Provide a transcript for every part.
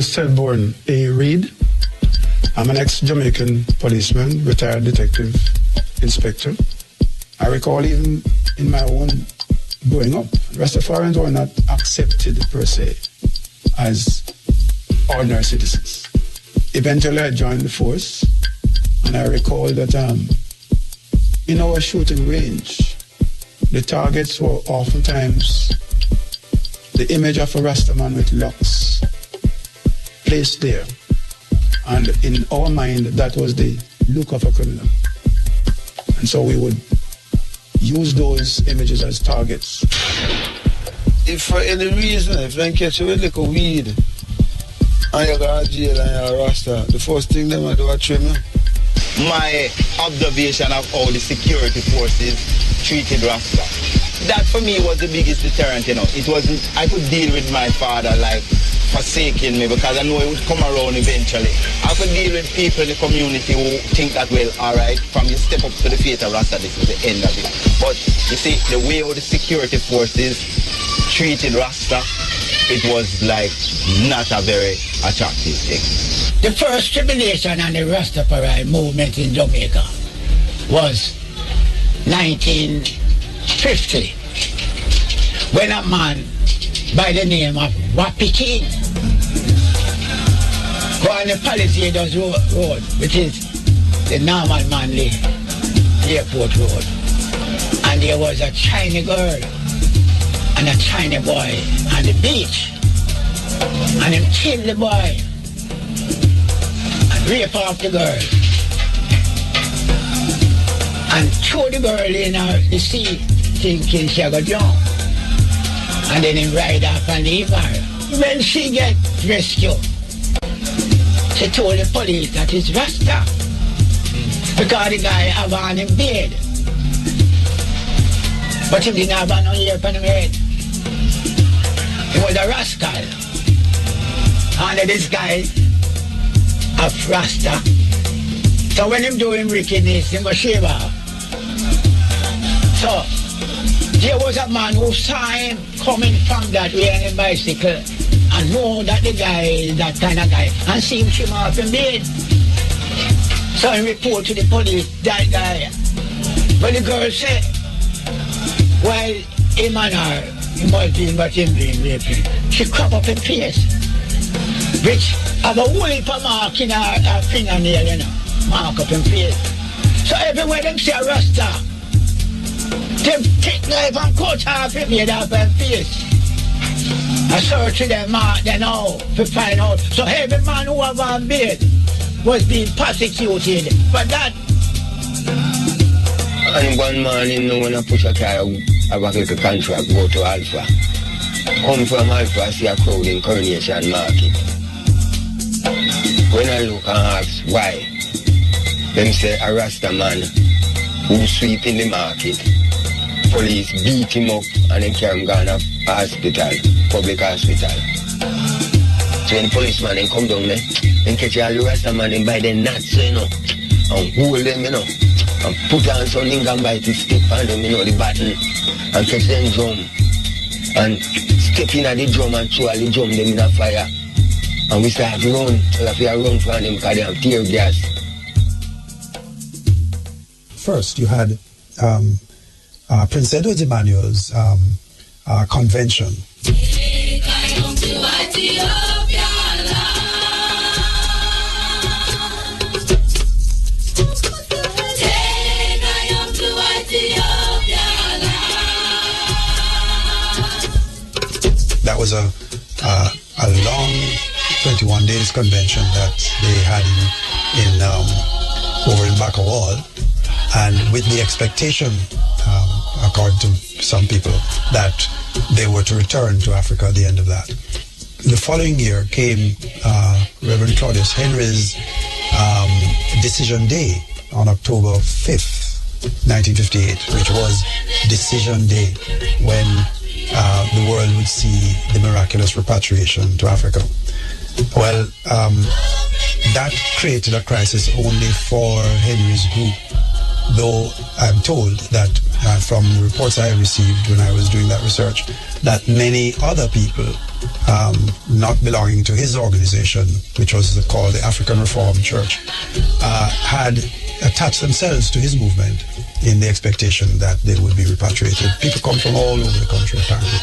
Selborne A. Reed. I'm an ex-Jamaican policeman, retired detective inspector. I recall even in my own growing up, Rastafarians were not accepted per se as ordinary citizens. Eventually I joined the force, and I recall that in our shooting range, the targets were oftentimes the image of a Rastaman with locks placed there. And in our mind, that was the look of a criminal. And so we would use those images as targets. If for any reason, if they catch you with like a weed, and you go to jail and you're a Rasta, the first thing they might do is trim you. My observation of how the security forces treated Rasta, that for me was the biggest deterrent, you know. It wasn't, I could deal with my father like forsaking me because I know he would come around eventually. I could deal with people in the community who think that, well, alright, from you step up to the fate of Rasta, this is the end of it. But you see, the way how the security forces treated Rasta, it was like not a very attractive thing. The first tribulation on the Rastafari movement in Jamaica was 1950, when a man by the name of Wappy King go on the Palisades Road, which is the Norman Manley Airport Road, and there was a Chinese girl and a Chinese boy on the beach, and him killed the boy and rape off the girl and throw the girl in the sea thinking she go drown, and then him ride off and leave her. When she get rescued, she told the police that it's Rasta because the guy have on him beard, but he didn't have no hair on him head. He was a rascal under this guy of Rasta. So when him doing wickedness, he go shave off. So there was a man who saw him coming from that way on a bicycle and know that the guy is that kind of guy and see him trim off him beard. So he report to the police that guy. But the girl said, while him and her, he was doing what him doing raping, she crop up in face, which have a whole heap of mark in her fingernail, you know, mark up in face. So everywhere them say a Rasta, them take knife and cut off him head off her face. I search them mark they know to find out. So every man who have a beard was being persecuted for that. And one man in no one push a car, I work like a contract, go to Alpha. Come from Alpha, see a crowd in Coronation Market. When I look and ask why, them say a Rasta man who sweep in the market. Police beat him up and then carry him down to hospital, public hospital. So when the policeman then come down there, then catch all the Rasta man and buy them nuts, you know, and hold them, you know, and put on something and bite the stick on them, you know, the button, and catch them drum, and step in at the drum and throw all the drum them in a fire. And we start to run, so if we run from them because they have tear gas. First, you had Prince Edward Emmanuel's convention. That was a long 21 days convention that they had in over in Bakawal, and with the expectation, according to some people, that they were to return to Africa at the end of that. The following year came Reverend Claudius Henry's Decision Day on October 5th, 1958, which was Decision Day, when the world would see the miraculous repatriation to Africa. Well, that created a crisis only for Henry's group, though I'm told that from the reports I received when I was doing that research, that many other people not belonging to his organization, which was called the African Reformed Church, had attached themselves to his movement in the expectation that they would be repatriated. People come from all over the country, apparently.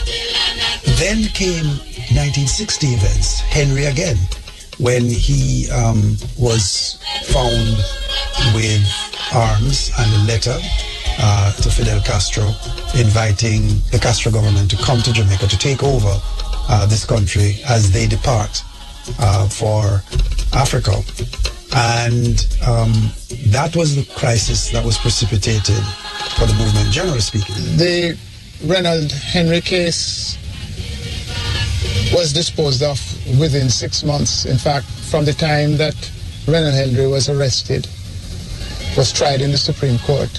Then came 1960 events, Henry again, when he was found with arms and a letter to Fidel Castro inviting the Castro government to come to Jamaica to take over this country as they depart for Africa. And that was the crisis that was precipitated for the movement, generally speaking. The Reynold Henry case was disposed of within 6 months. In fact, from the time that Reynold Henry was arrested, was tried in the Supreme Court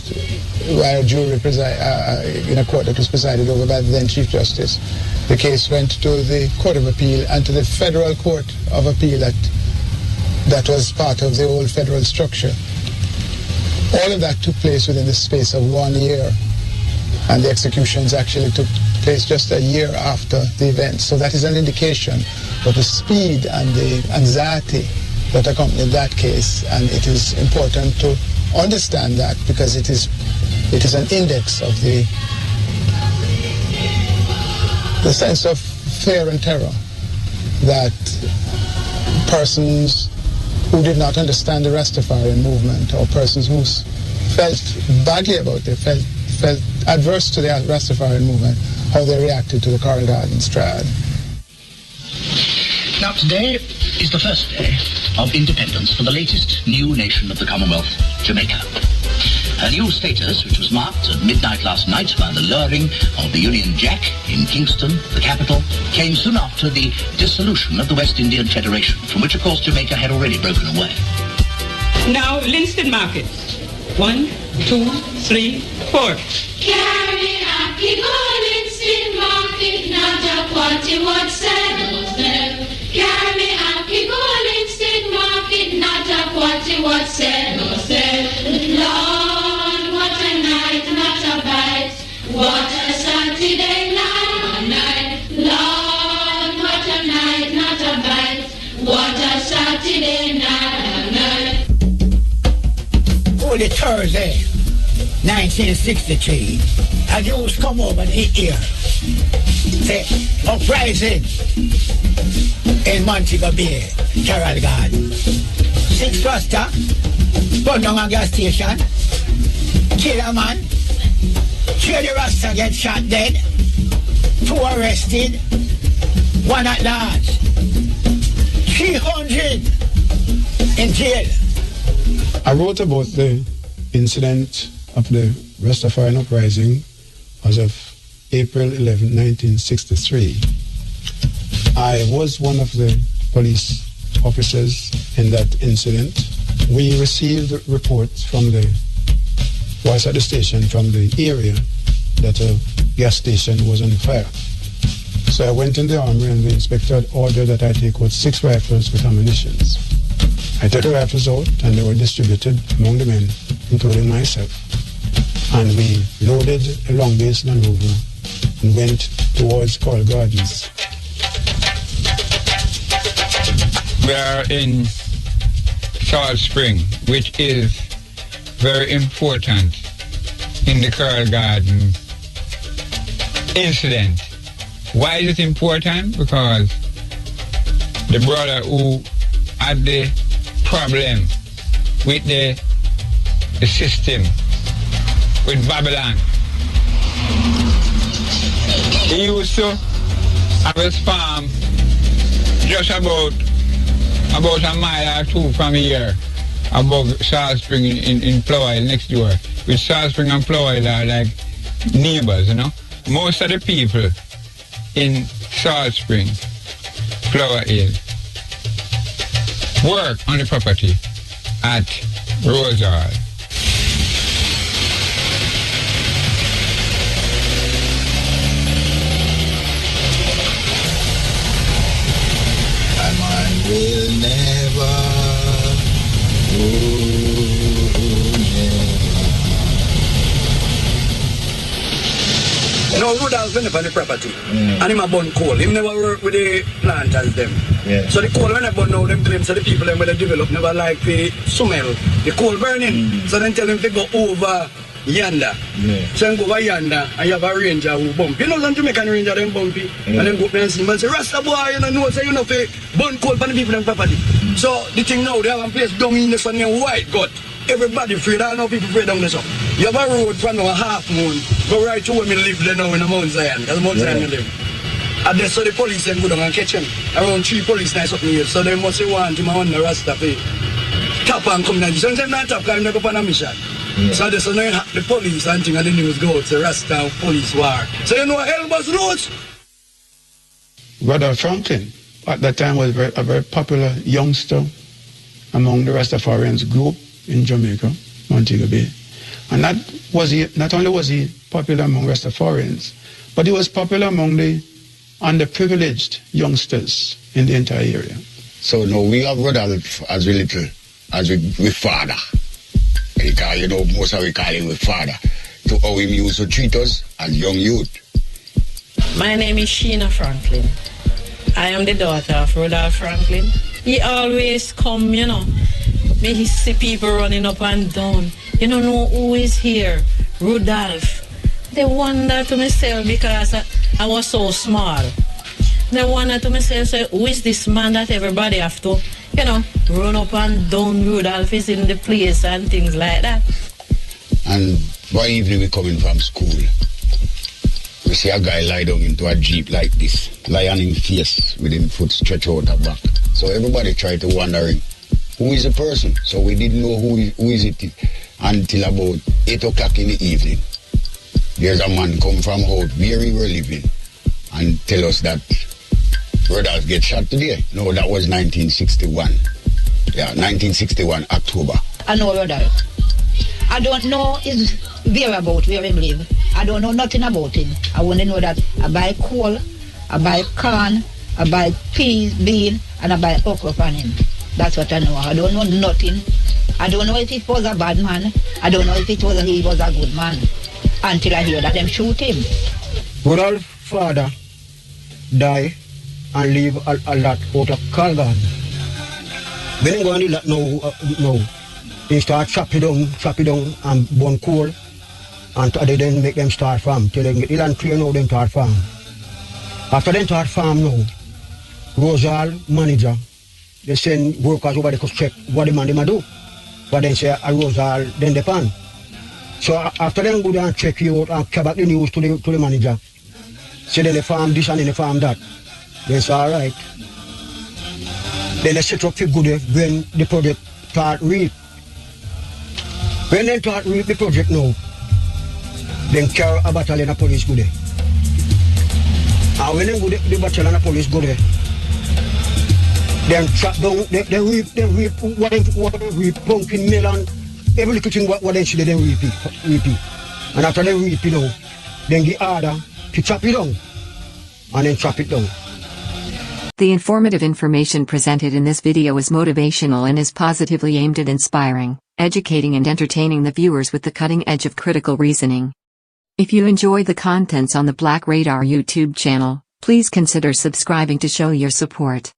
while a jury in a court that was presided over by the then Chief Justice. The case went to the Court of Appeal and to the Federal Court of Appeal that was part of the old federal structure. All of that took place within the space of 1 year, and the executions actually took place just a year after the event. So that is an indication of the speed and the anxiety that accompanied that case, and it is important to understand that because it is an index of the sense of fear and terror that persons who did not understand the Rastafarian movement, or persons who felt badly about it, felt adverse to the Rastafarian movement, how they reacted to the Coral Gardens trial. Now today is the first day of independence for the latest new nation of the Commonwealth, Jamaica. Her new status, which was marked at midnight last night by the lowering of the Union Jack in Kingston, the capital, came soon after the dissolution of the West Indian Federation, from which, of course, Jamaica had already broken away. Now, Linston Market. 1, 2, 3, 4. Carry happy go Linston Market, not a quality what said. Carry happy go Linston Market, not a quality what said. Lord, what a night, not a bite. What a Saturday night. Lord, what a night, not a bite. What a Saturday night. Holy Thursday, 1963, a news come over here. Say, uprising in Montego Bay, Coral Gardens. 6 Rasta, burn down a gas station, kill a man, 3 the Rasta get shot dead, 2 arrested, 1 at large, 300 in jail. I wrote about the incident of the Rastafarian uprising as of April 11, 1963. I was one of the police officers in that incident. We received reports from the voice at the station from the area that a gas station was on fire. So I went in the armory, and the inspector had ordered that I take out 6 rifles with ammunition. I took the rifles out, and they were distributed among the men, including myself. And we loaded a long base Land Rover and went towards Coral Gardens. We are in Salt Spring, which is very important in the Coral Garden incident. Why is it important? Because the brother who had the problem with the system, with Babylon, he used to have his farm just about a mile or 2 from here, above Salt Spring in Flower Hill next door. With Salt Spring and Flower Hill are like neighbors, you know. Most of the people in Salt Spring, Flower Hill, work on the property at Rose Hall. A man will never You know, Rudolph husband on the property. And him a burn coal. Him never work with the planters them. Yeah. So the coal when they burn now, them claim so the people them when they develop never like the smell. The coal burning. So then tell them to go over yonder. So then go over yonder and you have a ranger who bump. You know some Jamaican ranger them bumpy. And then go up there and see them and say, Rasta boy, you know say you know for burn coal for the people them property. So the thing now, they have a place down in the sun named White Gut. Everybody afraid, I know people afraid down there. So you have a road from now a half moon, go right to where me live there now in the Mount Zion. Because Mount Zion me live. And then so the police then go down and catch him. Around 3 police nights up here. So they must want him on the Rasta pay. Tap and come down. Sometimes not tap because they go on a mission. So they so now the police and thing and the news go out, say Rasta police war. So you know hell was loads. Brother Franklin at that time was a very popular youngster among the Rastafarians group in Jamaica, Montego Bay. And not only was he popular among Rastafarians, but he was popular among the underprivileged youngsters in the entire area. So now we have Rodolph as we little, as we father. Because you know, most of we call him with father. To how he used to treat us as young youth. My name is Sheena Franklin. I am the daughter of Rodolph Franklin. He always come, you know. Me see people running up and down. You don't know who is here. Rodolph. They wonder to myself because I was so small. They wonder to myself, say, who is this man that everybody have to, you know, run up and down. Rodolph is in the place and things like that. And one evening we coming from school. We see a guy lie down into a jeep like this, lie on his face with his foot stretched out the back. So everybody tried to wondering, who is the person? So we didn't know who is it until about 8 o'clock in the evening. There's a man come from out where we were living and tell us that Rodolph get shot today. No, that was 1961. Yeah, 1961, October. I know Rodolph. I don't know his whereabouts, where he live. I don't know nothing about him. I only know that I buy coal, I buy corn, I buy peas, bean, and I buy okra from him. That's what I know. I don't know nothing. I don't know if he was a bad man. I don't know if he was a good man. Until I hear that them shoot him. Rodolph's father died and leave a lot out of Coral Gardens. When he go and lot now, they start chop it down and burn coal. And they then make them start farm. Till they get ill and clear now, them start farm. After them start farm now, Rosal manager, they send workers over there to check what the man they do. But then say, Rosal, then they pan. So after them go there and check you out and carry back the news to the manager. Say then they farm this and then they farm that. They say, all right. Then they set up for good when the project start reap. When they start reap the project now, then carry a battalion of police go there. And when they go there, the battalion of police go there, then trap down, they reap what they reap, pumpkin, melon, every little thing what they see, they reap it. And after they reap it now, then the order to chop it down, and then chop it down. The informative information presented in this video is motivational and is positively aimed at inspiring, educating and entertaining the viewers with the cutting edge of critical reasoning. If you enjoy the contents on the Black Radar YouTube channel, please consider subscribing to show your support.